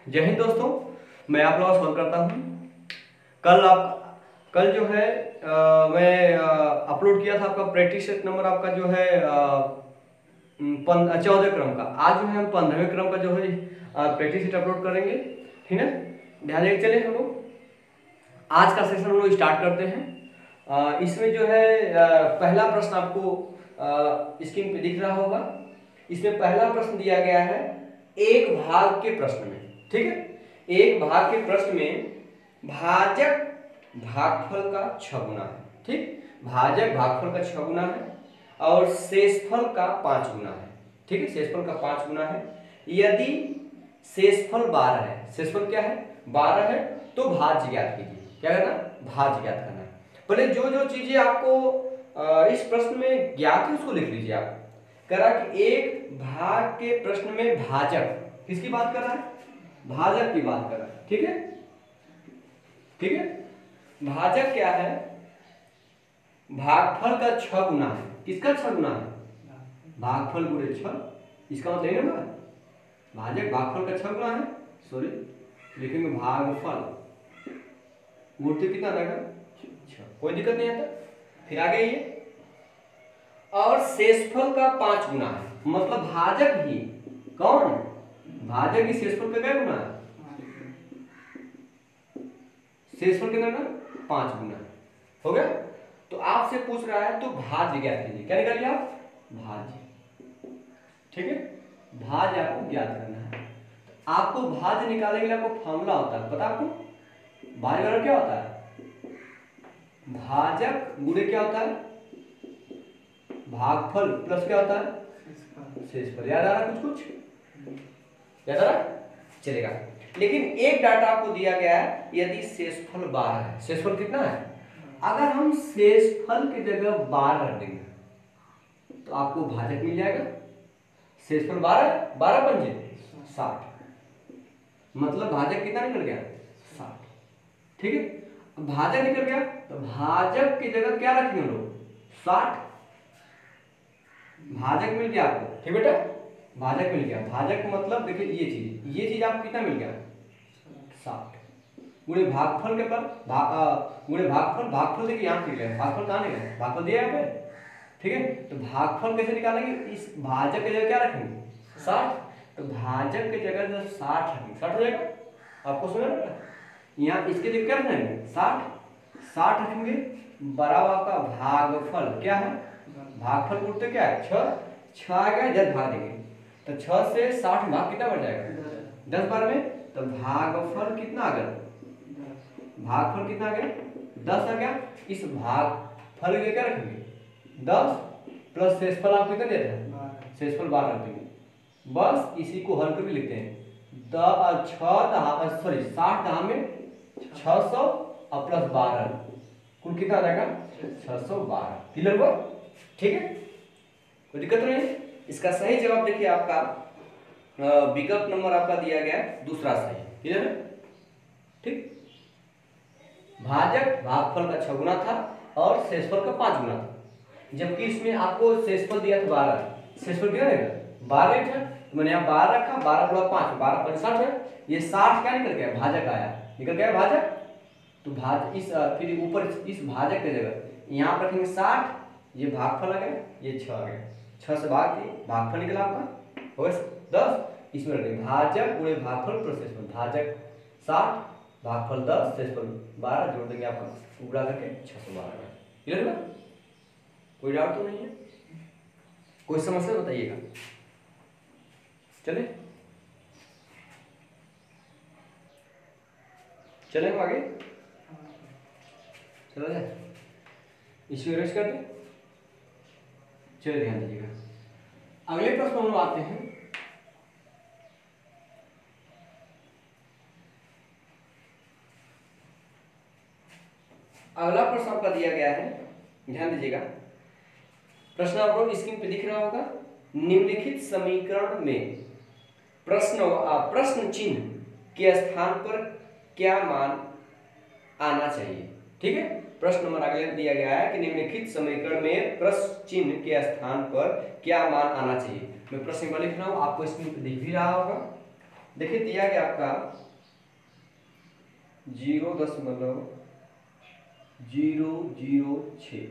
जय हिंद दोस्तों, मैं आप लोगों का स्वागत करता हूँ। कल जो है मैं अपलोड किया था आपका प्रैक्टिस सेट नंबर आपका जो है 14 क्रम का। आज जो है हम 15वें क्रम का जो है प्रैक्टिस सेट अपलोड करेंगे, ठीक है। ध्यान देके चले हम लोग आज का सेशन हम लोग स्टार्ट करते हैं। इसमें जो है पहला प्रश्न आपको स्क्रीन पे दिख रहा होगा। इसमें पहला प्रश्न दिया गया है एक भाग के प्रश्न में, ठीक है। एक भाग के प्रश्न में भाजक भागफल का 6 गुना है, ठीक। भाजक भागफल का 6 गुना है और शेषफल का 5 गुना है, ठीक है। शेषफल का 5 गुना है। यदि शेषफल 12 है, शेषफल क्या है 12 है, तो भाज्य ज्ञात कीजिए। क्या करना, भाज्य ज्ञात करना है। पहले जो जो चीजें आपको इस प्रश्न में ज्ञात है उसको लिख लीजिए आप। करा कि एक भाग के प्रश्न में भाजक किसकी बात कर रहा है, भाजक की बात कर रहा है, ठीक है, ठीक है। भाजक क्या है, भागफल का 6 गुना है। किसका 6 गुना है, भागफल गुणे 6, इसका मतलब ना भाजक भागफल का 6 गुना है। सॉरी, लिखेंगे भागफल गुणते कितना रहेगा 6, कोई दिक्कत नहीं आता। फिर आगे ये और शेषफल का 5 गुना है, मतलब भाजक ही कौन, भाजक ही शेषफल का क्या गुना है, शेषफल कितना ना 5 गुना हो गया। तो आपसे पूछ रहा है तो भाज्य ज्ञात कीजिए। क्या निकालिए आप, भाज्य, ठीक है। भाज्य आपको ज्ञात करना है। तो आपको भाज्य निकालने के लिए आपको फॉर्मूला होता है, पता आपको भाज्य का क्या होता है, भाजक गुणे क्या होता है, भागफल प्लस क्या होता है शेषफल। याद आ रहा कुछ कुछ याद आ रहा चलेगा। लेकिन एक डाटा आपको दिया गया है, यदि शेषफल 12 है, शेषफल कितना है, अगर हम शेषफल की जगह 12 रख देंगे तो आपको भाजक मिल जाएगा। शेषफल 12, 12 पंजे 60, मतलब भाजक कितना निकल गया 60, ठीक है। भाजक निकल गया तो भाजक की जगह क्या रखेंगे हम लोग 60, भाजक मिल गया आपको, ठीक बेटा, भाजक मिल गया। भाजक मतलब देखिए ये चीज आपको कितना मिल गया 60 गुणे भागफल के पर गुणे भागफल, भागफल देखिए यहाँ से गया, भागफल कहाँ नहीं गया, भागफल दिया यहाँ पे, ठीक है। तो भागफल कैसे निकालेंगे, इस भाजक की जगह क्या रखेंगे 60, तो भाजक की जगह जब 60 रखेंगे 60 हो जाएगा। आपको समझ रहा है, यहाँ इसके जगह क्या रखेंगे 60 रखेंगे, बराबर का भागफल क्या है, भागफल गुणते क्या है 6 आ गया, 10 भाग देंगे तो 6 से 60 भाग कितना बढ़ जाएगा 10 बार में, तो भागफल कितना आ गया, भागफल कितना आ गया 10 आ गया। इस भागफल के क्या रखेंगे 10 प्लस शेषफल आपको कितना देता है, शेषफल 12 रख देंगे। बस इसी को हल करके लिखते हैं 60 दहा में 600 और प्लस 12 कुल कितना आ जाएगा 612। क्लियर हुआ, ठीक है, कोई दिक्कत नहीं है। इसका सही जवाब देखिए आपका विकल्प नंबर आपका दिया गया है दूसरा सही, क्लियर है, ठीक। भाजक भागफल का 6 गुना था और शेषफल का 5 गुना था, जबकि इसमें आपको शेषफल दिया था 12, शेषफल कितना रहेगा 12 था, तो मैंने यहाँ 12 रखा, 12 गुणा 5 12 5 60 है। ये 60 क्या निकल गया, भाजक आया, निकल गया भाजक। तो भाज इस फिर ऊपर इस भाजक की जगह यहाँ पर रखेंगे 60, ये भागफल आ गया, ये 6 आ गया, 6 से भाग दिए, भागफल निकला आपका हो गया 10। इसमें रखेंगे भाजक गुणे भागफल प्लस शेषफल, भाजक 60 भागफल 10 शेषफल 12 जोड़ देंगे आपका उड़ा करके 612। क्लियर हुआ, कोई डाउट तो नहीं है, कोई समस्या बताइएगा। चले चले हम आगे चला जाए, इसे इरेज कर दें। चलिए ध्यान दीजिएगा, अगले प्रश्न हम आते हैं। अगला प्रश्न आपका दिया गया है, ध्यान दीजिएगा। प्रश्न आपको स्क्रीन पे दिख रहा होगा। निम्नलिखित समीकरण में प्रश्न चिन्ह के स्थान पर क्या मान आना चाहिए, ठीक है। प्रश्न नंबर अगले दिया गया है कि निम्नलिखित समीकरण में प्रश्न चिन्ह के स्थान पर क्या मान आना चाहिए। मैं प्रश्न नंबर लिख रहा हूं, आपको स्क्रीन पर दिख भी रहा होगा। देखिए दिया गया आपका 0.006,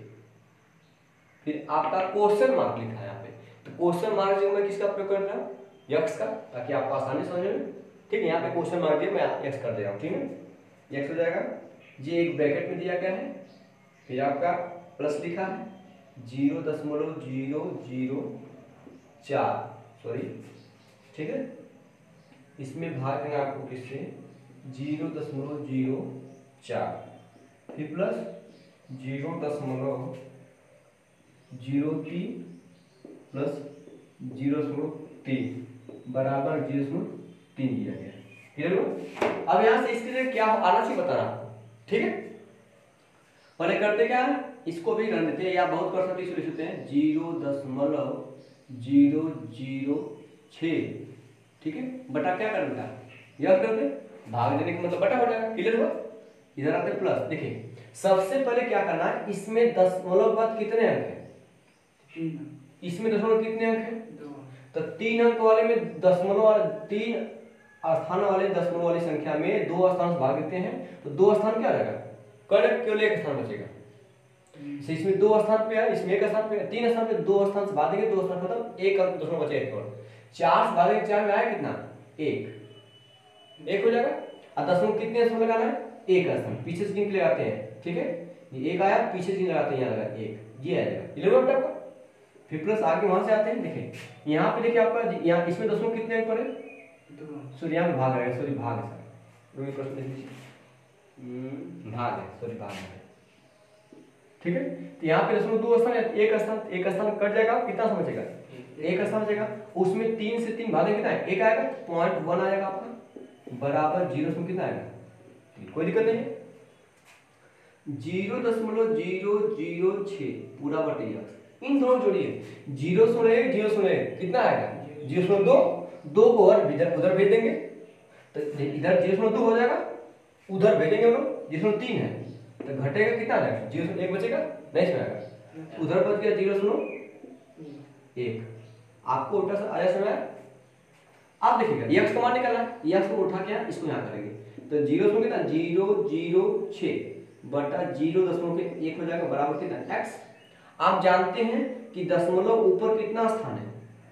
फिर आपका क्वेश्चन मार्क लिखा है यहाँ पे। तो क्वेश्चन मार्क जो मैं किसका प्रयोग कर रहा हूँ, यक्स का, ताकि आपको आसानी समझ में। ठीक है, यहाँ पे क्वेश्चन मार्क दिया, मैं यक्स कर दे रहा हूँ। ठीक है, यक्स हो जाएगा, ये एक ब्रैकेट में दिया गया है, फिर आपका प्लस लिखा है 0.004, सॉरी, ठीक है, इसमें भाग देना आपको किससे 0.04, फिर प्लस 0.03 प्लस 0.3 बराबर 0.3 दिया गया। क्लियर हो? अब यहां से इसके लिए क्या आना चाहिए बताना आपको। ठीक है, पहले करते क्या है, इसको भी रन देते हैं, या बहुत कर सकते लिख सकते हैं 0.006, ठीक है, बटा क्या कर देता है, यह करते भाग देने का मतलब बटा हो जाएगा। क्लियर हुआ? इधर आते प्लस। देखिए सबसे पहले क्या करना है, इसमें दशमलव के बाद कितने अंक है, इसमें दशमलव कितने अंक है, तो 3 अंक वाले में दशमलव वाले 3 स्थान वाले दशमलव वाली संख्या में 2 स्थान भाग देते हैं, तो 2 स्थान क्या रहेगा, करेक्ट, केवल एक स्थान बचेगा। इसमें 2 स्थान पे है, इसमें 1 स्थान पे है, 3 स्थान पे 2 स्थान से भाग देंगे, 2 स्थान खत्म, 1 अंक दशमलव बचेगा केवल। 4 से भागेंगे 4 में आया कितना, 1 हो जाएगा। और दशमलव कितने स्थान लगाना है, 1 स्थान, पीछे से गिन के लगाते हैं। ठीक है, ये 1 आया, पीछे से गिन लगाते हैं, यहाँ लगा 1, ये आ जाएगा। क्लियर हुआ बेटा आपका? फिर प्लस आगे वहां से आते हैं। देखिए यहाँ पे देखिए आपका, यहाँ इसमें दशमलव कितने अंक पड़े, सॉरी यहाँ पे भाग आएगा, सॉरी भाग है सर, प्रश्न देख लीजिए, भाग है, सॉरी भाग है। ठीक है, तो यहाँ पे दशमलव 2 स्थान, एक स्थान कट जाएगा, कितना स्थान बचेगा, 1 स्थान बचेगा। उसमें 3 से 3 भागे कितना है, 1 आएगा, 0.1 आएगा आपका, बराबर 0 से कितना आएगा, कोई दिक्कत नहीं है, 0.006 पूरा बटे x, इन दोनों जोड़िए, 0.1 0.1 कितना आएगा, 0.2, 2 को उधर भेज देंगे, तो इधर 0.2 हो जाएगा, उधर भेजेंगे हम लोग, 0.3 है, तो घटेगा कितना आ जाएगा, 0.1 बचेगा, नहीं आएगा, उधर बच गया 0.1, आपको उल्टा सा आया समय। आप देखिएगा x का मान निकालना है, x को उठा के इसको यहाँ करेंगे, तो 0 कितना 0.06 बटा 0.1 हो जाएगा, बराबर कितना x। आप जानते हैं कि दशमलव ऊपर कितना स्थान है,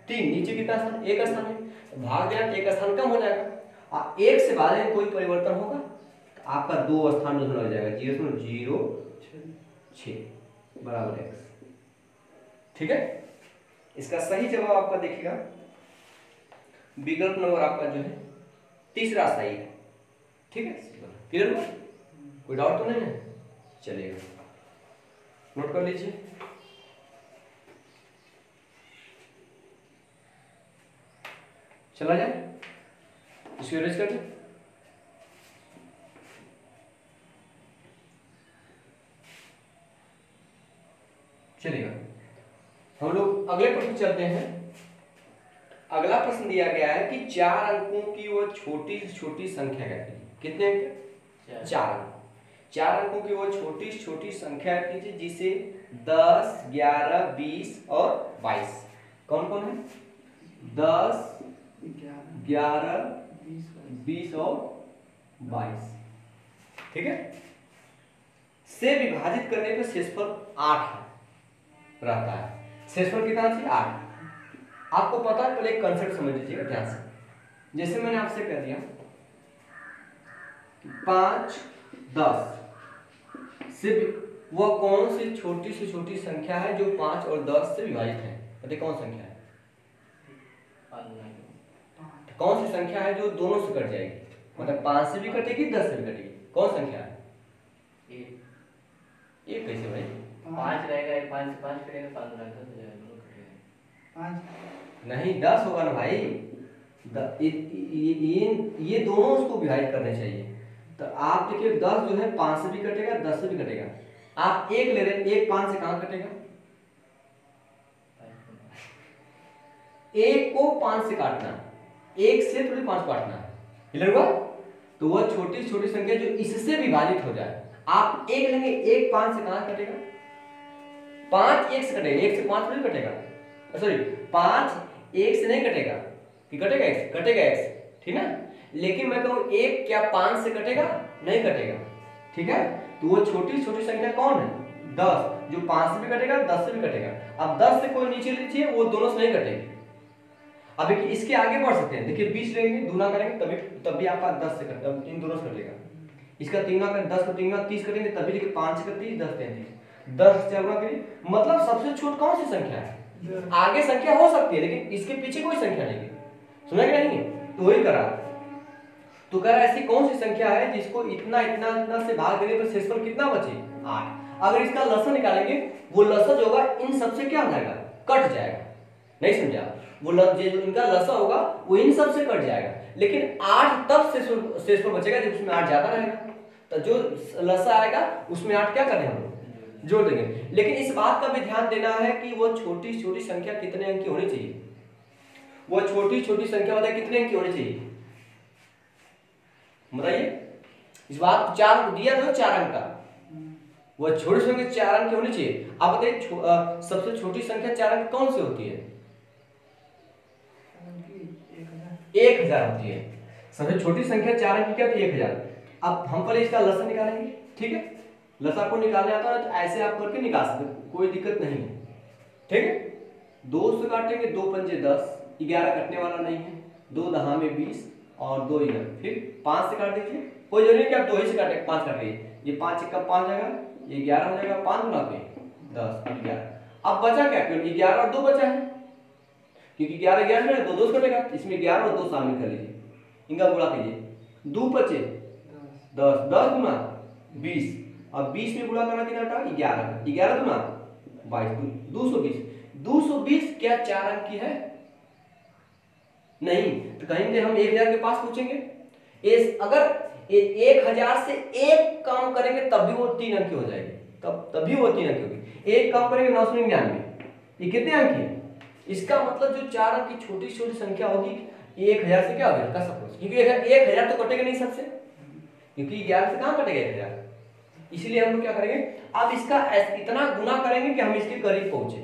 3, नीचे कितना स्थान, 1 स्थान है, भाग देना 1 स्थान कम हो जाएगा, और 1 से बाद में कोई परिवर्तन होगा तो आपका 2 स्थान दशमलव लग जाएगा, 0.06 बराबर x। ठीक है, इसका सही जवाब आपका देखिएगा विकल्प नंबर आपका जो है तीसरा सही है। ठीक है, क्लियर हुआ, कोई डाउट तो नहीं है, चलिएगा नोट कर लीजिए। चला जाए, इसको इरेज कर दें। चलिएगा हम लोग अगले प्रश्न चलते हैं। अगला प्रश्न दिया गया है कि 4 अंकों की वो छोटी से छोटी संख्या कहती है, कितने अंक, 4 अंक, 4 अंकों की वो छोटी से छोटी संख्या कीजिए जिसे 10, 11, 20 और 22, कौन कौन है, 10, 11, 20 और 22, ठीक है, से विभाजित करने पे शेषफल 8 रहता है। शेषफल कितना चाहिए, 8। आपको पता है, पहले एक कंसेप्ट समझ लीजिएगा ध्यान से। जैसे मैंने आपसे कह दिया 5, 10 से वो कौन सी छोटी से छोटी संख्या है जो 5 और 10 से विभाजित है, बताइए कौन संख्या है, कौन सी संख्या है जो दोनों से कट जाएगी, मतलब 5 से भी कटेगी, 10 से भी कटेगी, कौन संख्या है, ये कैसे भाई, 5 रहेगा, 5 से 5 कटेगा, 5 रहेगा, 10 हो जाएगा, 5 नहीं 10 होगा ना भाई, ये दोनों उसको विभाजित करने चाहिए। तो आप देखिए 10 जो है 5 से भी कटेगा, 10 से भी कटेगा, आप 1 ले रहे हैं, 1 5 से कहां कटेगा, 1 को 5 से काटना, 1 से थोड़ी 5 काटना है, क्लियर हुआ। तो वह छोटी छोटी संख्या जो इससे विभाजित हो जाए, आप 1 लेंगे, 1 5 से कहां कटेगा, 5 1 से कटेगा, 1 से 5 थोड़ी कटेगा, सॉरी 5 1 से नहीं कटेगा, कि कटेगा x, कटेगा x, ठीक है। लेकिन मैं कहूँ 1 क्या 5 से कटेगा? नहीं कटेगा, ठीक है। तो वो छोटी छोटी संख्या कौन है? 10, जो 5 से भी कटेगा 10 से भी कटेगा। अब 10 से कोई नीचे लीजिए, वो दोनों से नहीं कटेगी। अब देखिए इसके आगे बढ़ सकते हैं, देखिए 20 लेंगे, दूना करेंगे तब भी आपका 10 से कटेगा, इन दोनों से कटेगा। इसका 3 गुना करें 10 को 3 गुना 30 करेंगे तभी, देखिए 5 से 30 10 33 10 से गुना करिए, मतलब सबसे छोट कौन सी संख्या है? आगे संख्या हो सकती है लेकिन इसके पीछे कोई संख्या नहीं है, सुना कि नहीं? तो वही करा, तो कह रहा ऐसी कौन सी संख्या है जिसको इतना इतना इतना से भाग देने पर शेषफल कितना बचे? 8। अगर इसका लसन निकालेंगे, वो लसन जो होगा इन सबसे क्या हो जाएगा? कट जाएगा। नहीं समझा? वो जो इनका लसा होगा वो इन सब से कट जाएगा, लेकिन 8 तब शेषफल बचेगा जब उसमें 8 ज्यादा रहेगा। तो जो लसा आएगा उसमें 8 क्या करेंगे हम लोग? जोड़ देंगे। लेकिन इस बात का भी ध्यान देना है कि वो छोटी छोटी संख्या कितने अंक की होनी चाहिए? वो छोटी छोटी संख्या बताइए कितने अंक की होनी चाहिए? बताइए। इस बात 4 दिया था, 4 अंक का, वो छोटी संख्या 4 अंक की होनी चाहिए। आप बताइए सबसे छोटी संख्या 4 अंक कौन सी होती है? 1000 होती है। सबसे छोटी संख्या 4 अंक की क्या थी? 1000। अब हम पहले इसका लसा निकालेंगे, ठीक है। लसा को निकालने आता है तो ऐसे आप करके निकाल सकते, कोई दिक्कत नहीं है, ठीक है। 2 से काटेंगे, 2 पंजे 10, 11 कटने वाला नहीं है, 2 दहा में 20 और 2 11, फिर 5 से काट दीजिए, कोई जरूरी नहीं कि आप 2 ही से काटें, 5 काटिए, ये 5 1 का 5 जाएगा, ये 11 हो जाएगा, 5 गुना पे 10 और 11। अब बचा क्या? केवल 11 और 2 बचा है, क्योंकि 11 11 में 2 2 कटेगा, इसमें 11 और 2 शामिल कर लीजिए, इनका गुणा कीजिए, 2 बचे 10, 10 गुना 20 और 20 में गुणा करना कितना था? 11, 11 गुना 22, 220। 220 क्या 4 अंक की है? नहीं। तो कहेंगे हम 1000 के पास पूछेंगे, अगर 1000 से 1 कम करेंगे तब भी वो 3 अंक की हो जाएगी, तभी वो 3 अंक की होगी। 1 कम करेंगे 999, ये कितने अंक की है? इसका मतलब जो 4 अंक की छोटी छोटी संख्या होगी 1000 से क्या होगा? कसम, क्योंकि 1000 तो कटेगा नहीं सबसे, क्योंकि 11 से कहां कटेगा 1000, इसलिए हम लोग क्या करेंगे, अब इसका इतना गुना करेंगे कि हम इसके करीब पहुंचे,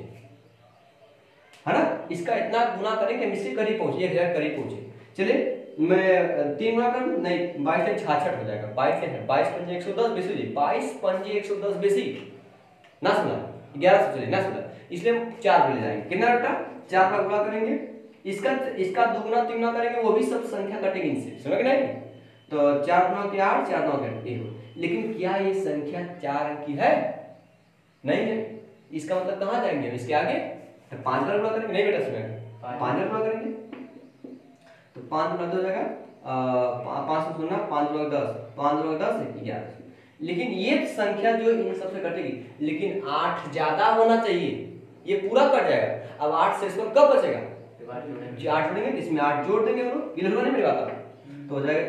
है ना। इसका इतना गुना करेंगे हम इसके करीब पहुंचे, 1000 करीब पहुंचे। चलिए मैं 3 गुना कर, नहीं 22 से 66 हो जाएगा, 22 से 22 पंजे 110 बेसी, 22 पंजे 110 बेसी ना सुना, 11 से चलिए ना सुना, इसलिए हम 4 ले जाएंगे, कितना रटा? 4 का गुणा करेंगे, इसका दुगुना 3 गुना करेंगे, वो भी सब संख्या कटेगी इनसे, समझ गए नहीं? तो 4 गुना के 8, 4 गुना के 1, लेकिन क्या ये संख्या 4 अंक की है? नहीं है। इसका मतलब कहां जाएंगे इसके आगे? तो 5 बार गुणा करेंगे, नहीं बेटा सुनेगा, 5 बार गुणा करेंगे तो 5 गुना 2 हो जाएगा 5 से सुनना, 5 गुना 10, 5 गुना 10 11। लेकिन ये संख्या जो इन सबसे कटेगी, लेकिन 8 ज्यादा होना चाहिए, ये पूरा कट जाएगा। अब 8 से इसको कब बचेगा? 8 जोड़ेंगे, इसमें 8 जोड़ देंगे हम लोग, क्लियर हुआ नहीं मेरी बात? तो हो जाएगा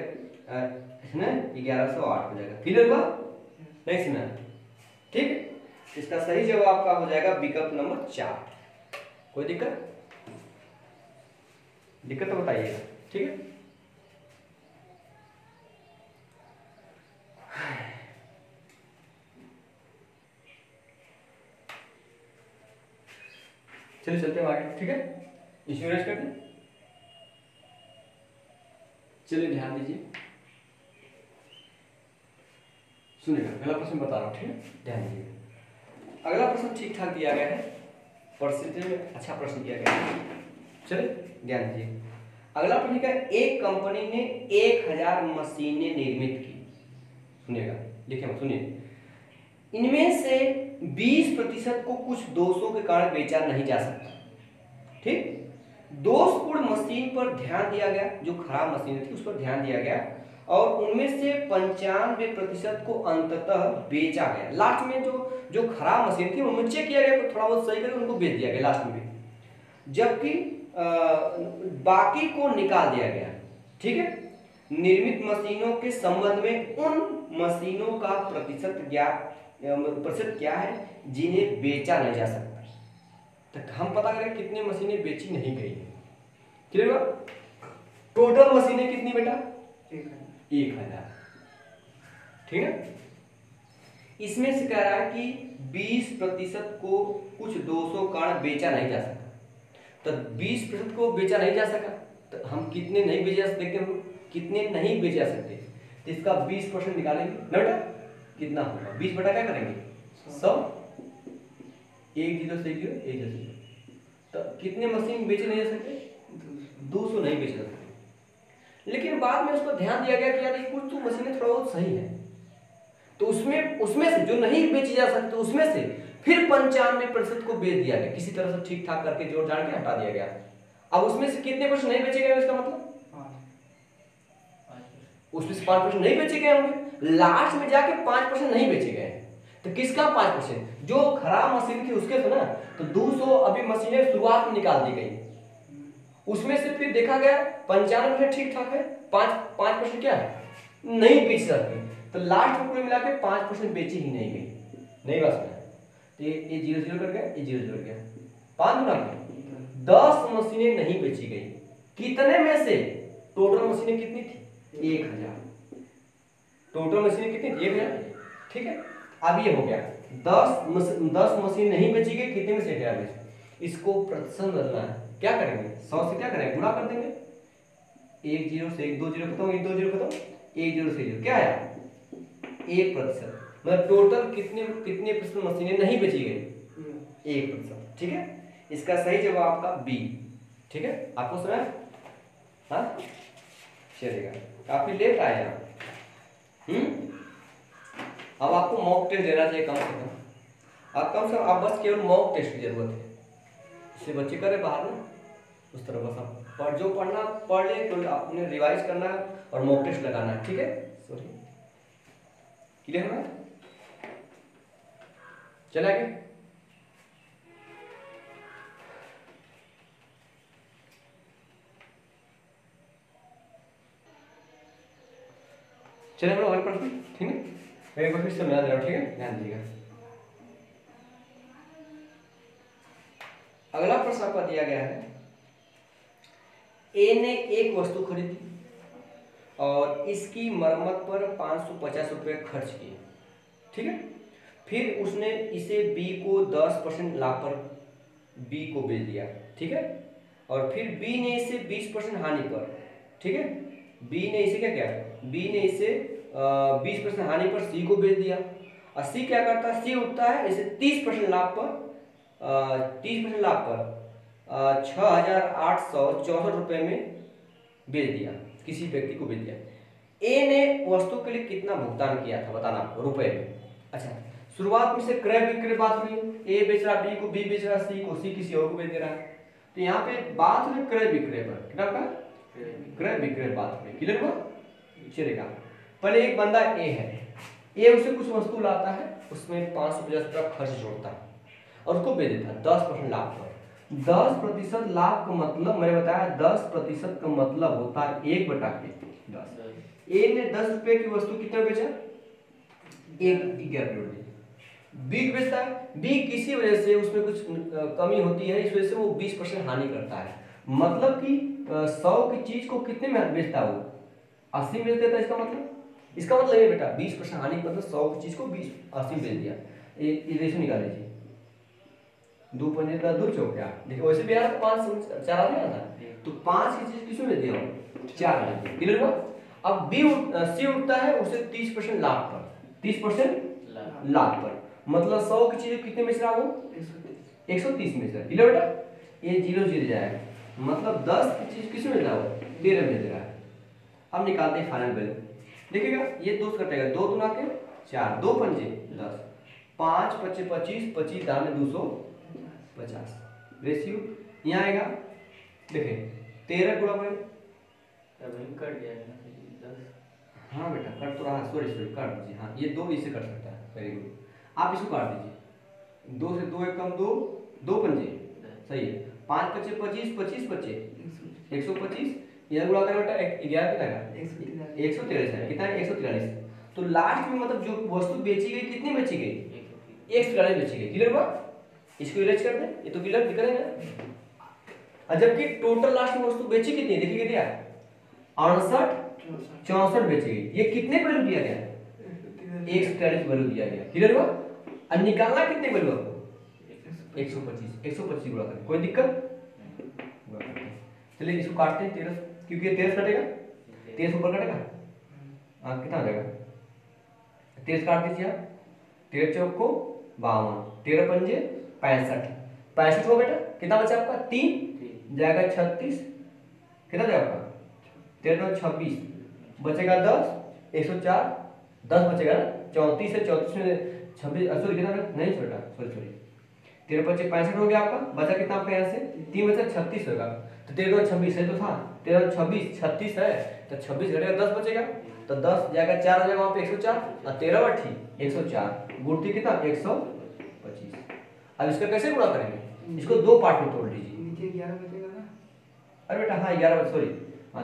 इसमें 1108 हो जाएगा, क्लियर हुआ? नहीं सुना? ठीक, इसका सही जवाब आपका हो जाएगा विकल्प नंबर 4। कोई दिक्कत तो बताइएगा, ठीक है। चलिए चलते हैं आगे, ठीक है। इश्यू रेज कर दें। चलिए ध्यान दीजिए, सुनिएगा, अगला प्रश्न बता रहा हूँ, ठीक है, ध्यान दीजिए। अगला प्रश्न ठीक ठाक दिया गया है, परिस्थिति में अच्छा प्रश्न दिया गया है, चलिए ध्यान दीजिए। अगला प्रश्न क्या है? एक कंपनी ने 1000 मशीनें निर्मित की, सुनिएगा, लिखे सुनिए। इनमें से 20% को कुछ दोषों के कारण बेचा नहीं जा सकता, ठीक। दोषपूर्ण मशीन पर ध्यान दिया गया, जो खराब मशीन थी उस पर ध्यान दिया गया, और उनमें से 95% को अंततः बेचा गया। लास्ट में जो खराब मशीन थी उनमें चेक किया गया, थोड़ा बहुत सही करके उनको बेच दिया गया लास्ट में भी, जबकि बाकी को निकाल दिया गया, ठीक है। निर्मित मशीनों के संबंध में उन मशीनों का प्रतिशत क्या है जिन्हें बेचा नहीं जा सकता। तो हम पता करें कितने मशीनें बेची नहीं गई है, क्लियर हुआ? टोटल मशीनें कितनी बेटा? 1000, ठीक है। इसमें से कह रहा है कि 20% को कुछ दोषों कारण बेचा नहीं जा सकता। तो 20% को बेचा नहीं जा सका, तो हम कितने नहीं बेचे जा सकते देखते हैं। कितने नहीं बेचे जा सकते, तो इसका 20% निकालेंगे ना बेटा, कितना होगा 20 बटा क्या करेंगे 100, 1 0 से 0 1 0 से 0, तो कितने मशीन बेचे नहीं जा सकते 200 नहीं बेचे जा सकते। लेकिन बाद में उसको ध्यान दिया गया कि यार ये कुछ तो मशीनें थोड़ा बहुत सही है, तो उसमें से जो नहीं बेची जा सकते उसमें से फिर 95% को बेच दिया गया, किसी तरह से ठीक ठाक करके जोड़ जाड़ के हटा दिया गया। अब उसमें से कितने परसेंट नहीं बेचे गए, इसका मतलब उसमें से 5% नहीं बेचे गए होंगे, लास्ट में जाके 5% नहीं बेचे गए। तो किसका 5%, जो खराब मशीन थी उसके थे ना, तो 200 अभी मशीनें शुरुआत में निकाल दी गई, उसमें से फिर देखा गया 95% ठीक ठाक है, 5% क्या है नहीं बेच सकते, तो लास्ट में कुल मिला के 5% बेची ही नहीं गई, नहीं बस में, तो ये 0 0 कर गया, ये 0 0 कर गया, 5 गुना 10 मशीनें नहीं बेची गई। कितने में से, टोटल मशीनें कितनी थी 1000, टोटल मशीनें कितनी थी 1000, ठीक है। अब ये हो गया 10 मशीन नहीं बेची गई, कितने में से 1000 बेची, इसको प्रतिशत बदलना है, क्या करेंगे 100 से क्या करेंगे गुणा कर देंगे, 1 0 से 1 2 0 खत्म, 1 2 0 खत्म, 1 0 से 0 क्या आया 1%, मतलब टोटल कितने प्रतिशत मशीनें नहीं बेची गई 1%, ठीक है। इसका सही जवाब आपका बी, ठीक है, आपको सुना है, हाँ चलेगा, काफी लेट आया। अब आपको मॉक टेस्ट देना चाहिए कम से कम, आप बस केवल मॉक टेस्ट की जरूरत है, इससे बच्चे करे बाहर ना उस तरह, बस आप जो पढ़ना पढ़ ले, तो आपने रिवाइज करना है और मॉक टेस्ट लगाना है, ठीक है। सॉरी, क्लियर है, चला आगे। चलिए हम लोग अगले प्रश्न, ठीक है, मैं एक बार फिर से समझा दे रहा हूँ, ठीक है, ध्यान दीजिएगा। अगला प्रश्न आपका दिया गया है, ए ने एक वस्तु खरीदी और इसकी मरम्मत पर 550 रुपये खर्च किए, ठीक है, फिर उसने इसे बी को 10% लाभ पर बी को बेच दिया, ठीक है, और फिर बी ने इसे 20% हानि पर, ठीक है, बी ने इसे क्या किया, बी ने इसे 20% हानि पर सी को बेच दिया, और सी क्या करता है, सी उठता है इसे 30% लाभ पर 6,864 रुपये में बेच दिया, किसी व्यक्ति को बेच दिया। ए ने वस्तु के लिए कितना भुगतान किया था बताना आपको रुपए में। अच्छा, शुरुआत में से क्रय विक्रय बात हुई, ए बेच रहा बी को, बी बेच रहा सी को, सी किसी और को बेच दे रहा है, तो यहाँ पे बात हुई क्रय विक्रय पर, क्या का क्रय विक्रय बात हुई, क्लियर हुआ, चलेगा। पहले एक बंदा ए है, ए उसे कुछ वस्तु लाता है, उसमें 550 रुपया खर्च जोड़ता है और उसको बेच देता है 10% लाभ पर। 10% लाभ का मतलब मैंने बताया, 10% का मतलब होता है 1/10। ए ने 10 रुपए की वस्तु कितना बेचा, 1 बी बेचता है, बी किसी वजह से उसमें कुछ कमी होती है, इस वजह से वो 20% हानि करता है, मतलब कि 100 की चीज को कितने में बेचता है वो 80 में बेच देता है, इसका मतलब ये बेटा 20% हानि मतलब 100 की चीज को 80 में बेच दिया। ये रेशो निकाल लीजिए, 2 पंजे 2 चौक, देखिए वैसे भी यार 5 4 आ गया था, तो 5 की चीज किसमें बेच दिया 4 में, क्लियर हुआ। अब बी सी उठता है उसे 30% लाभ पर, 30% लाभ पर, मतलब 100 की चीज कितने में बेच रहा वो 130 में बेच रहा है, क्लियर बेटा, ये 0 0 जाएगा, मतलब 10 की चीज किसमें बेच रहा है 13 में बेच रहा है। अब निकालते हैं फाइनल वैल्यू, देखिएगा ये 2 से कटेगा, 2 दूना के 4, 2 पंजे 10, 5 पच्चे 25, 25 दाने 250, रेशियो यहाँ आएगा, देखिए 13 गुणा में कट जाएगा 10, हाँ बेटा कट तो रहा, सॉरी काट दीजिए, हाँ ये 2 इससे कट सकता है, वेरी गुड, आप इसको काट दीजिए, 2 से 2 एक कम 2, 2 पंजे सही है, 5 पच्चे 25, 25 पच्चे 125, यह गुणा कर बेटा 11 कितना का 143 है, कितना है 143, तो लास्ट में मतलब जो वस्तु बेची गई कितनी बेची गई 143 बेची गई, क्लियर हुआ। इसको इरेज कर दें, ये तो क्लियर दिख रहा है ना, और जबकि टोटल लास्ट में वस्तु बेची कितनी है देखिए कितना 68 64 बेची गई, ये कितने वैल्यू दिया गया 143 वैल्यू दिया गया, क्लियर हुआ। और निकालना कितने वैल्यू आपको 125 गुणा करें, कोई दिक्कत, चलिए इसको काटते हैं 13, क्योंकि 13 कटेगा 13 ऊपर कटेगा, कितना हो जाएगा, 13 काट दीजिए आप, 13 चौक को 52, 13 पंजे 65, 65 हो बेटा, कितना बचा आपका 3 जाएगा 36, कितना जाएगा आपका 13 26, बचेगा 10, 104, 10 बचेगा ना, 34 है, 34 में 26, सॉरी कितना नहीं छोटा, सॉरी 13 पच्चीस 65 हो गया आपका, बचा कितना आपका यहाँ से 3 बचा 36 होगा, तो 13 26 है तो था 13 26 36 है, तो 26 घटेगा 10 बचेगा, तो 10 जाएगा 4 हो जाएगा वहाँ पे 104, और 13 बठी 104, गुणती कितना 125। अब इसका कैसे गुणा करेंगे, इसको दो पार्ट में तोड़ लीजिए, नीचे 11 बचेगा ना, अरे बेटा हाँ 11, सॉरी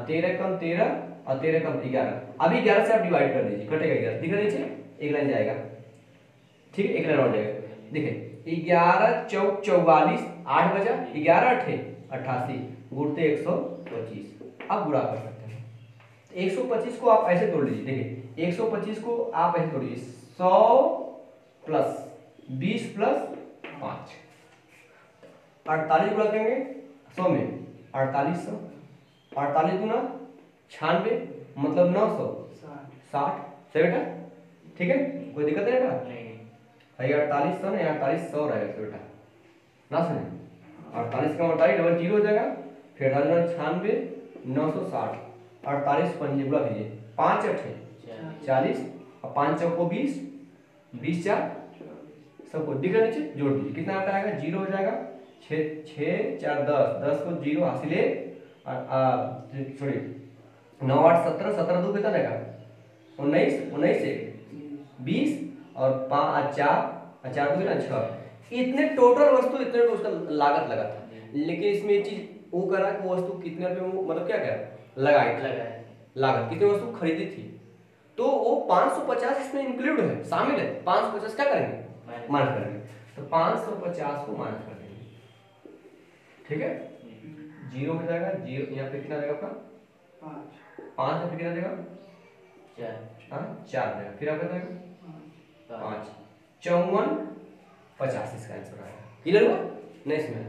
13 कम 13 और 13 कम 11, अभी 11 से आप डिवाइड कर दीजिए, कटेगा 11, दिख रहा है नीचे एक लाइन जाएगा, ठीक है एक लाइन और जाएगा, देखिए 11 चौक 44, 8 बचा, 11 अठे 88, गुणते 125, अब गुणा कर सकते हैं, 125 को आप ऐसे तोड़ लीजिए, देखिए 125 को आप ऐसे तोड़ लीजिए, 100 प्लस 20 प्लस 5, 48 गुणा करेंगे 100 में 4800, 48 गुना 96 मतलब 900, 60 सही बेटा, ठीक है कोई दिक्कत नहीं बेटा, नहीं 4800 ना 4800 रहेगा बेटा, ना सुने 48 का 48 डबल जीरो हो जाएगा, फिर 96 960, 48 पंजे बुला लीजिए, 5 अठे 40 और 5 चौको 20, 20 4 सबको दिख रहा नीचे जोड़ दीजिए, कितना आता आएगा 0 हो जाएगा, 6 6 4 10, 10 को 0 हासिल है, सॉरी 9 8 17, 17 2 कितना रहेगा 19, 19 से 20 और 5 4 4 को कितना 6, इतने टोटल वस्तु इतने रुपये उसका लागत लगा था, लेकिन इसमें एक चीज वो करा कि वो वस्तु कितने रुपये वो मतलब क्या क्या लगाई लागत कितनी वस्तु खरीदी थी, तो वो 550 इसमें इंक्लूड है, शामिल है, 550 क्या करेंगे माइनस करेंगे, तो 550 को माइनस कर देंगे, ठीक है 0 हो जाएगा, 0 यहाँ पे कितना देगा आपका 5 है, फिर कितना देगा 4 देगा, फिर आपका देगा 5 54 50 इसका आंसर आएगा, क्लियर हुआ नहीं इसमें,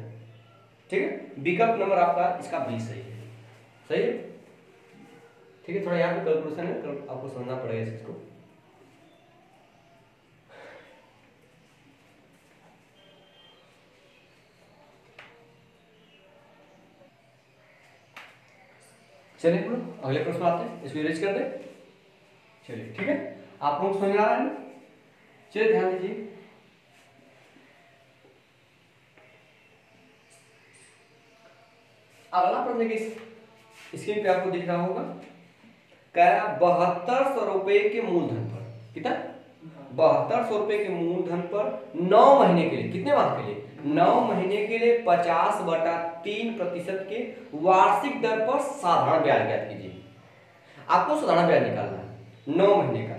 ठीक है विकल्प नंबर आपका इसका 20 सही है, सही है, ठीक है थोड़ा यहाँ पे कैलकुलेशन है, आपको समझना पड़ेगा इस चीज को, चलिए अगले प्रश्न आते हैं, इसको इरेज कर दें, चलिए ठीक है आप लोग समझ आ रहा है ना, चलिए ध्यान दीजिए, अगला प्रश्न देखिए स्क्रीन पे आपको दिख रहा होगा, कह रहा 7200 रुपए के मूलधन पर, कितना 7200 रुपए के मूलधन पर 9 महीने के लिए, कितने माह के लिए 9 महीने के लिए 50/3% के वार्षिक दर पर साधारण ब्याज ज्ञात कीजिए, आपको साधारण ब्याज निकालना है 9 महीने का,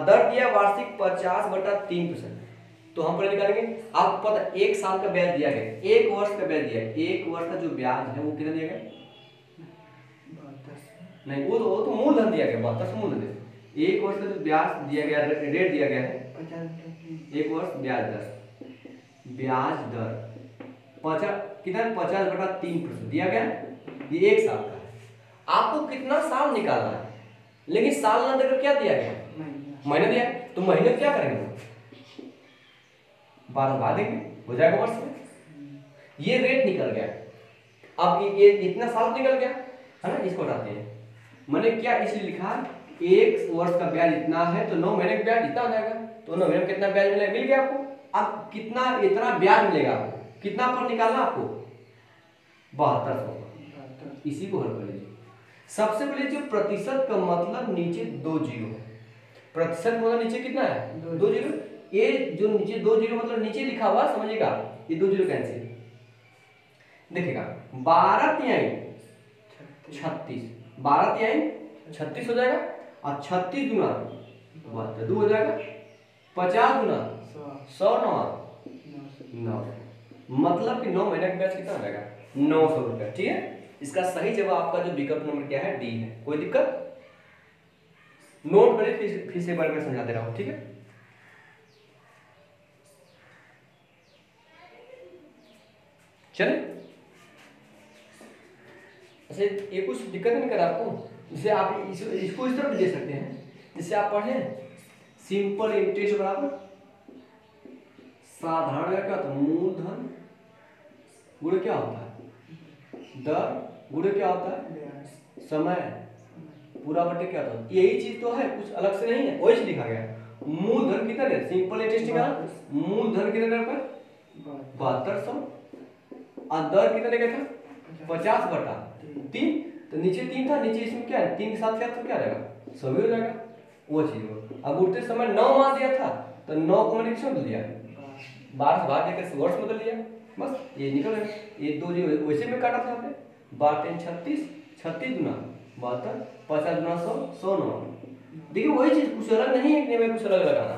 दर दिया वार्षिक 50/3%, तो हम पहले निकालेंगे, आपको पता एक साल का ब्याज दिया गया, एक वर्ष का ब्याज दिया, एक वर्ष का जो ब्याज है वो कितना दिया गया, नहीं वो तो मूलधन दिया गया 72 मूलधन, एक वर्ष का जो ब्याज दिया गया रेट दिया गया है 50, एक वर्ष ब्याज दर 50 कितना 50/3% दिया गया, ये एक साल का है, आपको कितना साल निकालना है, लेकिन साल ना देकर क्या दिया गया महीने दिया, तो महीने क्या करेंगे 12 बढ़ा देंगे, हो जाएगा वर्ष में, ये रेट निकल गया, अब ये इतना साल निकल गया है ना, इसको हटाते हैं, मैंने क्या इसलिए लिखा एक वर्ष का ब्याज इतना है, तो 9 महीने का ब्याज इतना हो जाएगा, तो 9 महीने में कितना ब्याज मिलेगा, मिल गया आपको, अब कितना इतना ब्याज मिलेगा आपको, कितना पर निकालना आपको 7200, इसी को हल कर लीजिए, सबसे पहले जो प्रतिशत का मतलब नीचे 2 जीरो है, प्रतिशत मतलब नीचे कितना है 2 जीरो, ये जो नीचे 2 जीरो मतलब नीचे लिखा हुआ समझिएगा, ये 2 जीरो कैंसिल, देखिएगा 12 तिहाई 36, 12 तिहाई 36 हो जाएगा, और 36 गुना 72 हो जाएगा, 50 गुना 100 9 मतलब कि 9 महीने का ब्याज कितना हो जाएगा 900 रुपया, ठीक है, इसका सही जवाब आपका जो विकल्प नंबर क्या है डी है, कोई दिक्कत नोट करें, फिर से एक बार मैं समझा दे रहा हूं, ठीक है चले, अच्छा ये कुछ दिक्कत नहीं कर आपको, जिसे आप इसको इस तरह भी दे सकते हैं, जिसे आप पढ़ें सिंपल इंटरेस्ट बराबर साधारण का क्या होता है मूलधन गुणे क्या होता है दर गुणे क्या होता है समय पूरा बटे क्या होता है। यही चीज तो है, कुछ अलग से नहीं है, वही लिखा गया है। मूलधन कितना है सिंपल इंटरेस्ट का मूलधन कितने पर 7200 और दर कितने का था 50/3। तो नीचे 3 था, नीचे इसमें क्या है 3 के साथ क्या तो क्या रहेगा सभी हो जाएगा वो चीज हो। अब उठते समय 9 मान दिया था तो 9 को मैंने किसमें बदल दिया 12 से भाग देकर वर्ष बदल दिया, बस ये निकल गया। ये 2 जो वैसे में काटा था आपने 12 36 36 गुना 72 50 गुना 100 100 9। देखिए वही चीज कुछ अलग नहीं है कि मैं कुछ अलग लगाना,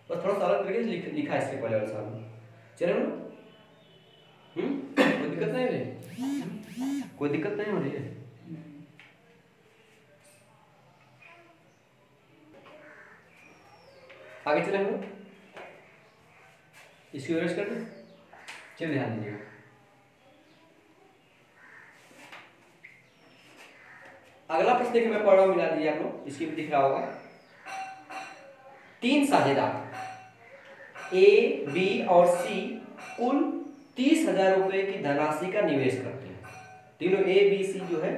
बस थोड़ा सा अलग तरीके से लिखा है इसके पहले वाले साल में। चलो ना कोई दिक्कत नहीं हो रही, कोई दिक्कत नहीं हो रही है। आगे चले हम लोग इसकी एवरेज कर दें। चलिए ध्यान दीजिएगा अगला प्रश्न देखिए मैं पढ़ रहा हूं मिला दीजिए आप लोग, इसकी भी दिख रहा होगा। 3 साझेदार ए बी और सी कुल 30,000 रुपए की धनराशि का निवेश करते हैं। तीनों ए बी सी जो है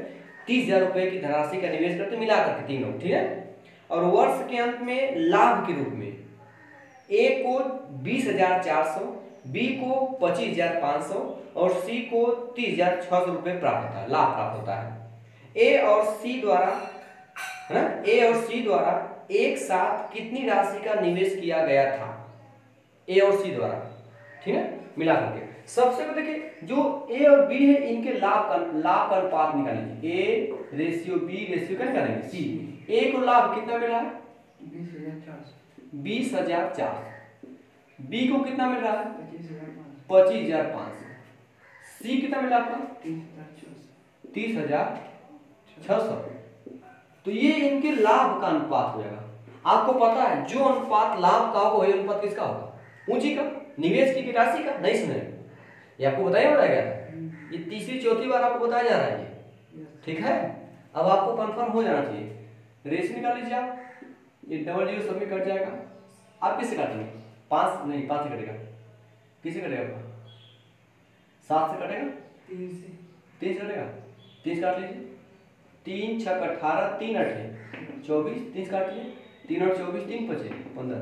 30,000 रुपए की धनराशि का निवेश करते मिला करके तीनों, ठीक है। और वर्ष के अंत में लाभ के रूप में ए को 20,400 बी को 25,500 और सी को 30,600 रुपए प्राप्त होता है, लाभ प्राप्त होता है। ए और सी द्वारा है ना, ए और सी द्वारा एक साथ कितनी राशि का निवेश किया गया था ए और सी द्वारा, ठीक है मिला करके। सबसे पहले देखिए जो ए और बी है इनके लाभ का अनुपात निकालेंगे। ए रेशियो बी रेशियो क्या निकालेंगे सी। ए को लाभ कितना मिल रहा है 20,400 बी को कितना मिल रहा है 25,500 सी कितना मिला आपका 30,600। तो ये इनके लाभ का अनुपात हो जाएगा। आपको पता है जो अनुपात लाभ का होगा वही अनुपात किसका होगा पूंजी का, निवेश की राशि का। नहीं सुने ये आपको बताया गया था, ये तीसरी चौथी बार आपको बताया जा रहा है ये, ठीक है। अब आपको कंफर्म हो जाना चाहिए। रेस निकाल लीजिए आप, ये डबल जीरो सब में कट जाएगा। आप किससे काटेंगे 5 नहीं 5 से कटेगा, किससे कटेगा आपका 7 से कटेगा 3 से कटेगा 3 काट लीजिए। 3 6 18 3 8 24 3 काट लीजिए। 3 और 24 3 5 15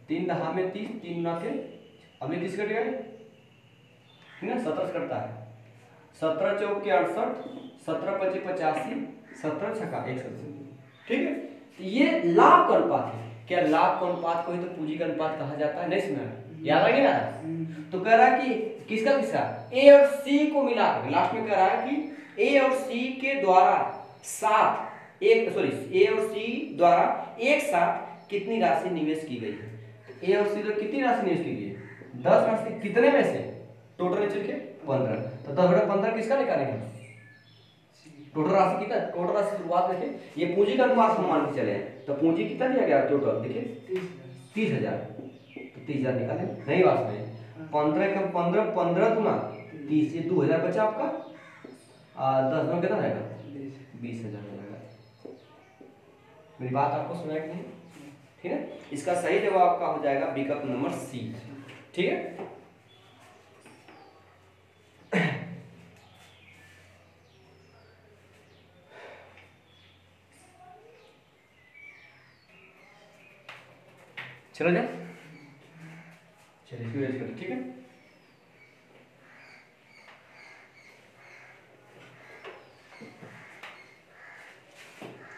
3 दहा में 30 3 9 थे अब ये 30 कटेगा ठीक है 17 से कटता है। 17 चौक के 68 17 पच्चीस 85 17 छक्का 170, ठीक है। तो ये लाभ का अनुपात है। क्या लाभ का अनुपात को ही तो पूंजी का अनुपात कहा जाता है, नहीं सुना याद आ गया। तो कह रहा है कि किसका किसका ए और सी को मिलाकर लास्ट में कह रहा है कि ए और सी के द्वारा साथ एक ए और सी द्वारा एक साथ कितनी राशि निवेश की गई है। ए और सी द्वारा कितनी राशि निवेश की गई है 10 राशि कितने में से टोटल में चल के 15। तो 10/15 किसका निकालेंगे टोटल राशि कितना, टोटल राशि शुरुआत देखिए ये पूंजी का अनुपात हम मान के चले तो पूंजी कितना दिया गया टोटल देखिए 30,000। तो 30,000 निकाले नहीं बात में 15 का 15 15 गुना 30 ये 2,000 बचा आपका 10 में कितना रहेगा 20,000 रहेगा। मेरी बात आपको सुना कि नहीं, ठीक है। इसका सही जवाब आपका हो जाएगा विकल्प नंबर सी, ठीक है। चलो जाए चलिए फिर करें, ठीक है।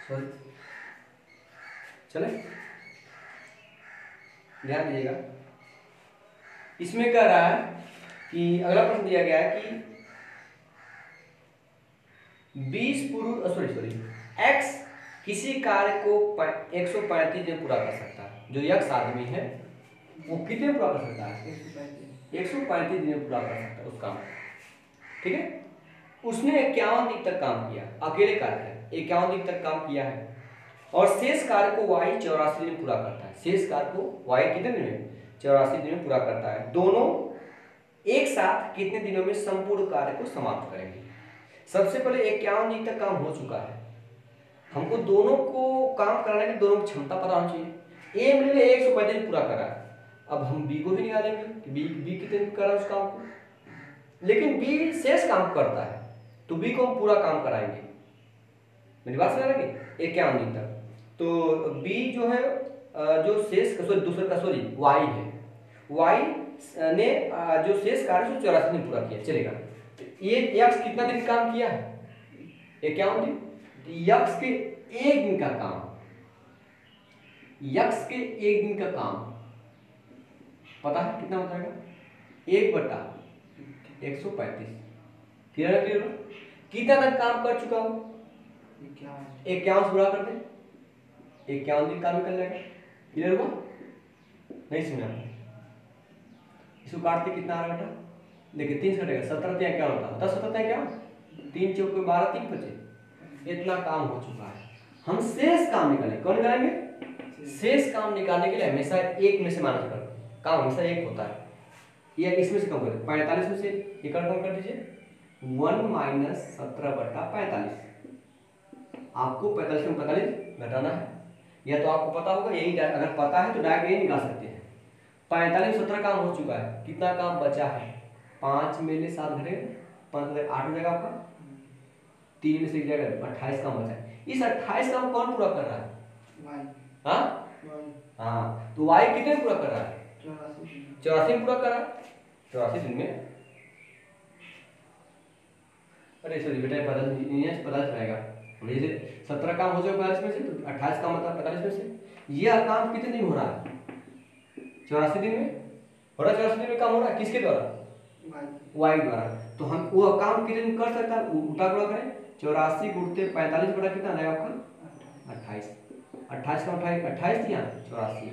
सॉरी चले ध्यान दीजिएगा। इसमें कह रहा है कि अगला प्रश्न दिया गया है कि 20 पुरुष एक्स किसी कार्य को 135 दिन पूरा कर सकता है। जो यक्स आदमी है वो कितने पूरा कर सकता है 135 दिन पूरा कर सकता है उस काम, ठीक है। उसने 51 दिन तक काम किया, अकेले कार्य 51 दिन तक काम किया है और शेष कार्य को वाई 84 दिन पूरा करता है। शेष कार्य को वाई कितने दिन में 84 दिन में पूरा करता है। दोनों एक साथ कितने दिनों में संपूर्ण कार्य को समाप्त करेंगे। सबसे पहले 51 दिन तक काम हो चुका है, हमको दोनों को काम कराने की दोनों की क्षमता पता होनी चाहिए। ए मिले 135 पूरा करा, अब हम बी को भी निकालेंगे कि बी कितने करा उस काम को, लेकिन बी शेष काम करता है तो बी को हम पूरा काम कराएंगे। मेरी बात समझ रहे ए क्या नहीं तक, तो बी जो है जो शेष दूसरे का सॉरी वाई है, वाई ने जो शेष कार्य 84 दिन पूरा किया चलेगा। तो ये एक्स कितना दिन काम किया है, 51 दिन। यक्स के एक दिन का काम, यक्स के एक दिन का काम पता है कितना हो जाएगा, 1/135। क्लियर है? क्लियर? कितना तक काम कर चुका हो, 51 पूरा कर दे, 51 दिन काम निकल जाएगा। क्लियर हुआ? नहीं सुना? इसको काटते कितना आ रहा बेटा, देखिए 3 से कटेगा, 17 क्या होता है, 17 क्या, 3 चौके 12, 3 बचे, इतना काम हो चुका है। हम शेष काम निकालेंगे, कौन निकालेंगे, शेष काम निकालने के लिए हमेशा एक में से माइनस कर, काम हमेशा एक होता है, या इसमें से कम कर, 45 में से एक कम कर दीजिए, 1 - 17/45। आपको 45 में 45 घटाना है, या तो आपको पता होगा यही, अगर पता है तो डायरेक्ट यही निकाल सकते हैं। 45 में 17 काम हो चुका है, कितना काम बचा है, 5 में ले 7 घटे 5 में 8 हो जाएगा आपका, 3 में से 1 जाएगा, 28 काम बचा है। इस 28 काम कौन पूरा कर रहा है, हाँ हाँ, तो वाई कितने पूरा कर रहा है, 84 में पूरा कर रहा है, 84 दिन में। अरे सॉरी बेटा, 45 रहेगा, जैसे 17 काम हो जाएगा 45 में से, तो 28 काम मतलब 45 में से। यह काम कितने दिन हो रहा है, 84 दिन में हो रहा है, 84 दिन में काम हो रहा है, किसके द्वारा, वाई द्वारा। तो हम वो काम कितने दिन कर सकता है, उल्टा गुणा करें, 84 गुणते 45 बटा कितना आएगा आपका, 28। 28 का 28 दिया 84,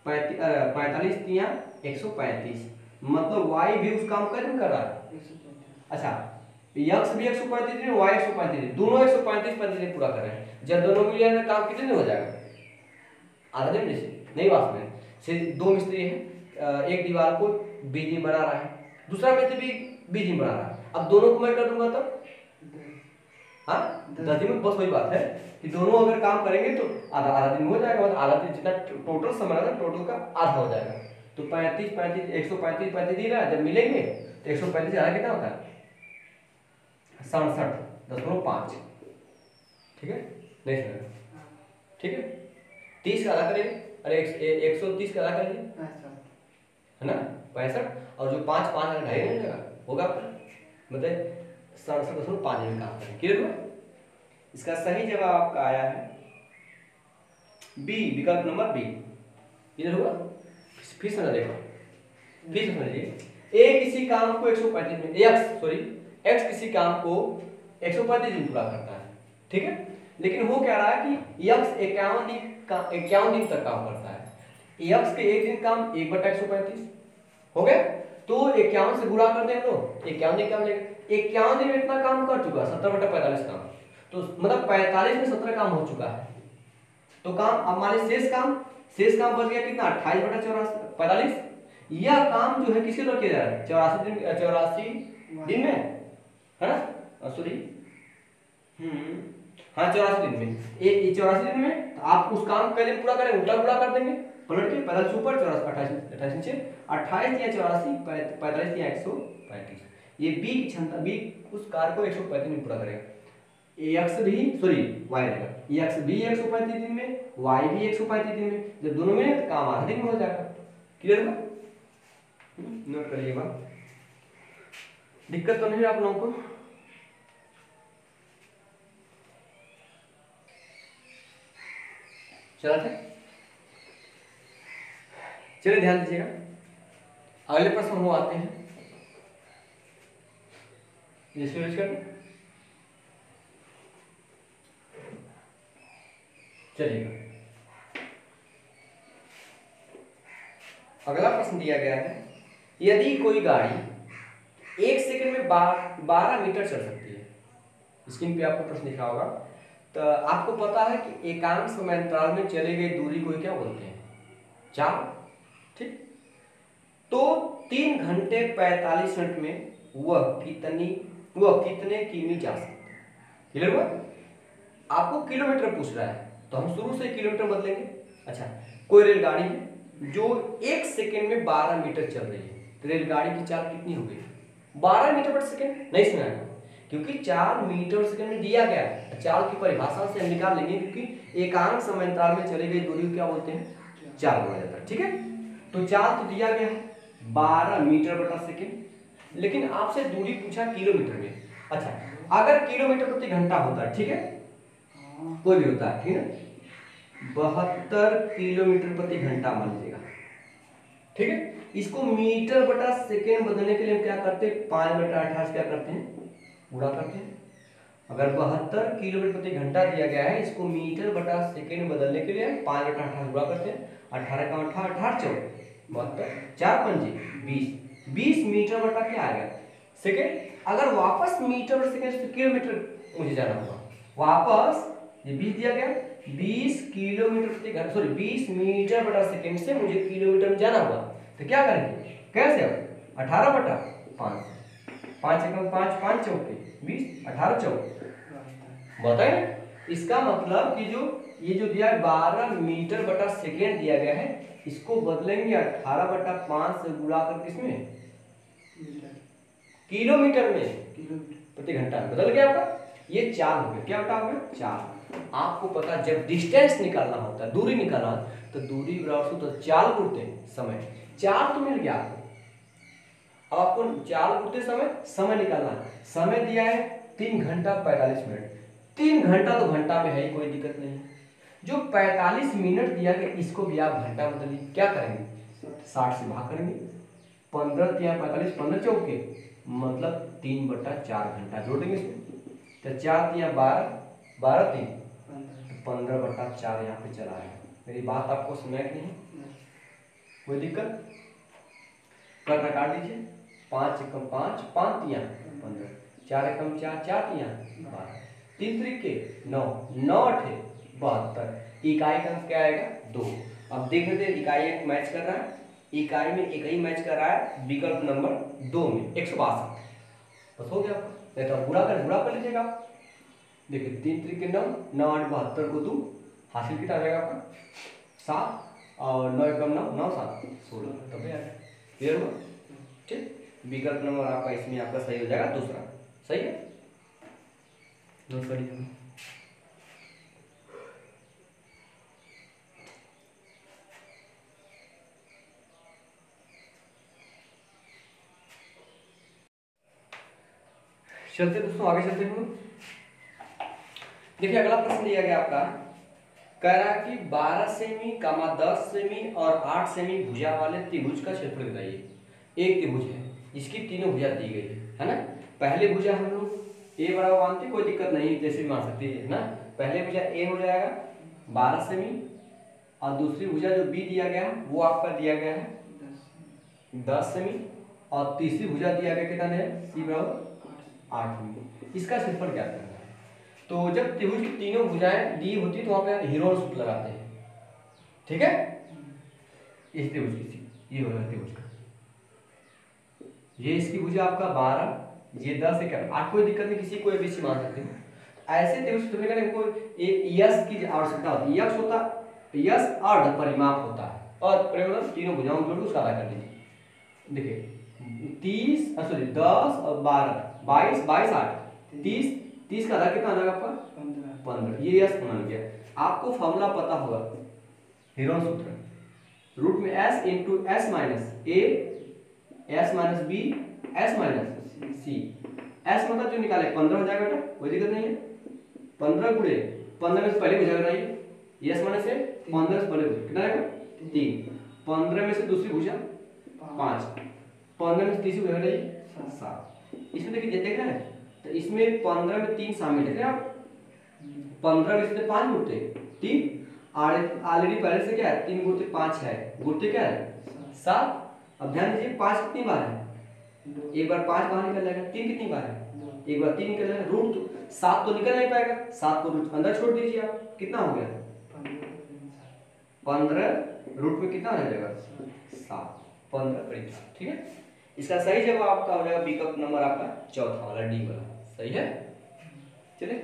45 दिया 135, मतलब वाई भी उस काम कर रहा है। अच्छा, यक्स भी 135 दिन, वाई 135 दिन, दोनों 135 दिन पूरा कर रहे हैं। जब दोनों मिलियन में काम कितने दिन हो जाएगा, आधा दिन में से। नहीं बात में से 2 मिस्त्री हैं, एक दीवार को 20 दिन बना रहा है, दूसरा मिस्त्री भी 20 दिन बना रहा है, अब दोनों को मैं कर दूंगा तब हाँ 10 दिन में। बस वही बात है कि दोनों अगर काम करेंगे तो आधा आधा दिन हो जाएगा, मतलब आधा दिन जितना टोटल समय है टोटल का आधा हो जाएगा। तो 35 135 दिन है, जब मिलेंगे तो 135 आधा कितना होता है, 67.5। ठीक है, नहीं सुना, ठीक है। 30 का आधा करिए, अरे 130 का आधा करिए, है ना 65, और जो 5 5 2.5 हो जाएगा, होगा आपका, मतलब 67.5 में काम करें। क्लियर हुआ? इसका सही जवाब आपका आया है बी, विकल्प नंबर बी। क्लियर हुआ? फिर समझ देखो, फिर समझिए, ए किसी काम को 135 में, एक्स किसी काम को 135 दिन पूरा करता है, ठीक है, लेकिन हो क्या रहा है कि एक्स 51 दिन तक काम करता है। एक्स के एक दिन काम 1/135 हो गया, तो 51 से गुणा कर दें हम लोग, 51 दिन काम लेगा, 51 दिन में इतना काम कर चुका है, 70/45 काम, तो मतलब 45 में 17 काम हो चुका है। तो काम अब मान शेष काम बच गया कितना, 28/45। यह काम जो है किसके द्वारा किया जा रहा है, 84 दिन में, है ना, सॉरी हाँ 84 दिन में, 84 दिन में। तो आप उस काम को पहले पूरा करें, उल्टा गुणा कर देंगे, पलट के 45 ऊपर 28 नीचे, 28 या 84 45 या 135। ये बी की क्षमता, बी उस कार्य को 135 में पूरा करेगा। एक्स भी सॉरी वाई रहेगा, एक्स भी 135 दिन में, वाई भी 135 दिन में, जब दोनों में तो काम आधा दिन में हो जाएगा। क्लियर हुआ? नोट करिएगा, दिक्कत तो नहीं है आप लोगों को? चला था, चलिए ध्यान दीजिएगा, अगले प्रश्न हम आते हैं, चलिएगा। अगला प्रश्न दिया गया है, यदि कोई गाड़ी 1 सेकंड में 12 मीटर चल सकती है, स्क्रीन पे आपको प्रश्न लिखा होगा, तो आपको पता है कि एकांक समांतराल में चले गई दूरी को क्या बोलते हैं, चाल, ठीक। तो 3 घंटे 45 मिनट में वह कितने किमी जा सकता है। क्लियर हुआ? आपको किलोमीटर पूछ रहा है तो हम शुरू से किलोमीटर बदलेंगे। अच्छा, कोई रेलगाड़ी है जो 1 सेकेंड में 12 मीटर चल रही है, तो रेलगाड़ी की चाल कितनी हो गई? 12 मीटर पर सेकेंड। नहीं सुना है, क्योंकि 4 मीटर पर सेकेंड में दिया गया है। चाल की परिभाषा से हम निकाल लेंगे, क्योंकि एकांक समय अंतराल में चली गई दूरी को क्या बोलते हैं? चाल बोला जाता है। ठीक है, तो चाल तो दिया गया है 12 मीटर बटा सेकेंड, लेकिन आपसे दूरी पूछा किलोमीटर में। अच्छा, अगर किलोमीटर प्रति घंटा होता है, ठीक है, कोई भी होता है, ठीक है, 72 किलोमीटर प्रति घंटा मान लीजिएगा। ठीक है, इसको मीटर बटा सेकेंड बदलने के लिए हम क्या करते हैं? 5 बटा 28 क्या करते हैं? गुणा करते हैं। अगर 72 किलोमीटर प्रति घंटा दिया गया है, इसको मीटर बटा सेकेंड बदलने के लिए 5 बटा 28 गुणा करते हैं। 18 का 18, 18 चौक 72, 4 पंजे 20, 20 मीटर बटा क्या आएगा? सेकेंड। अगर वापस मीटर बटा सेकेंड से किलोमीटर मुझे जाना होगा, वापस ये 20 दिया गया, 20 किलोमीटर प्रति घंटा, सॉरी 20 मीटर बटा सेकेंड से मुझे किलोमीटर में जाना होगा, तो क्या करेंगे? कैसे? अब 18 बटा 5, 5 एकम 5, 5 चौके 20, 18 चौक बताए। इसका मतलब कि जो ये जो दिया है 12 मीटर बटा सेकेंड दिया गया है, इसको बदलेंगे 18 बटा 5 से गुणा कर किसमें? किलोमीटर में प्रति घंटा में बदल गया आपका। ये चाल हो गया, क्या बटा हो गया? चाल। आपको पता जब डिस्टेंस निकालना होता है, दूरी निकालना, तो दूरी बराबर तो चाल गुणते समय, चाल तो मिल गया आपको। अब आपको चाल गुणते समय निकालना है। समय दिया है 3 घंटा 45 मिनट। 3 घंटा तो घंटा में है ही, कोई दिक्कत नहीं है। जो 45 मिनट दिया गया, इसको भी आप घंटा बदलिए। क्या करेंगे? 60 से भाग करेंगे। 15 या 45, 15 चौके मतलब 3 बटा 4 घंटा जोड़ेंगे इसमें, तो 4 या 12, 12 3 15 बटा 4 यहाँ पे चला है। मेरी बात आपको सुना कि नहीं? कोई दिक्कत? कर काट दीजिए। 5 एकम 5, 5 तिया 15, 4 एकम 4, 4 तिया 12, 3 त्रिके 9, 9 अठे 72। इकाई का अंक क्या आएगा? 2। अब देख लेते हैं, इकाई एक मैच कर रहा है, इकाई में एक ही मैच कर रहा है, विकल्प नंबर 2 में 162। बस हो गया आपका। नहीं तो गुणा कर लीजिएगा। देखिए 3 त्रिके 9, 9 8 72 को 2 हासिल कितना आ जाएगा आपका? 7 और 9 एकम 9, 9 7 16। तब यार क्लियर हुआ? ठीक, विकल्प नंबर आपका इसमें आपका सही हो जाएगा, दूसरा। सही है, नोट कर लीजिए। चलते दोस्तों, आगे चलते हैं। देखिए अगला प्रश्न दिया गया आपका, कह रहा है कि 12 सेमी, 10 सेमी और 8 सेमी भुजा वाले त्रिभुज का क्षेत्रफल बताइए। एक त्रिभुज है, इसकी तीनों भुजा दी गई है ना। पहले भुजा हम लोग ए बराबर मानते, कोई दिक्कत नहीं, जैसे भी मान सकते हैं ना। पहले भुजा ए हो जाएगा 12 सेमी, और दूसरी भुजा जो बी दिया गया है वो आपका दिया गया है 10 सेमी, और तीसरी भुजा दिया गया कितना है? सी बराबर 8 सेमी। इसका क्षेत्रफल क्या करना है? तो जब त्रिभुज की तीनों भुजाएं दी होती है तो वहां पे हीरोन सूत्र लगाते हैं। ठीक है, इस त्रिभुज की ये हो रहा त्रिभुज का, ये इसकी भुजा आपका 12, ये 10 है क्या 8, कोई दिक्कत नहीं, किसी को एबीसी मान सकते हैं। ऐसे त्रिभुज तुमने कहने को एक यश की आवश्यकता होती है। यश होता यश अर्ध परिमाप होता है, और परिमाप तीनों भुजाओं को जोड़ उसका आधा कर लीजिए। देखिए 30 सॉरी 10 और 12 22 22 8 30 30 का आधा कितना आ जाएगा आपका? 15। ये यश मान गया। आपको फॉर्मूला पता होगा, हीरोन सूत्र, रूट में s into S minus A S minus B S minus C. S मतलब जो निकाले 15 हो जाएगा बेटा, कोई दिक्कत नहीं है। 15 गुणे 15 में से पहले हो जाएगा ये एस माइनस ए, 15 से पहले कितना आएगा? 3। 15 में से दूसरी भुजा 5, 15 में से तीसरी भुजा ये 7। इसमें देखिए देख रहे हैं, तो इसमें 15 में 3 शामिल है आप। 15 में से 5 गुणते 3, ऑलरेडी पहले से क्या है 3 गुणते 5 है, गुणते क्या है 7। अब ध्यान दीजिए 5 कितनी बार है? एक बार 5 बाहर निकल जाएगा। 3 कितनी बार है? एक बार 3 निकल जाएगा। रूट तो 7 तो निकल नहीं पाएगा, 7 को रूट अंदर छोड़ दीजिए आप, कितना हो गया 15। रूट में कितना आ जाएगा 7, 15 करीब 7। ठीक है, इसका सही जवाब आपका हो जाएगा विकल्प नंबर आपका चौथा वाला डी वाला। सही है, चलिए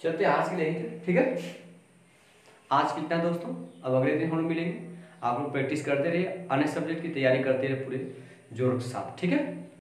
चलते हैं आज के लिए यहीं तक, ठीक है। आज कितना दोस्तों, अब अगले दिन हम लोग मिलेंगे। आप लोग प्रैक्टिस करते रहिए, अन्य सब्जेक्ट की तैयारी करते रहिए पूरे जोर के साथ, ठीक है।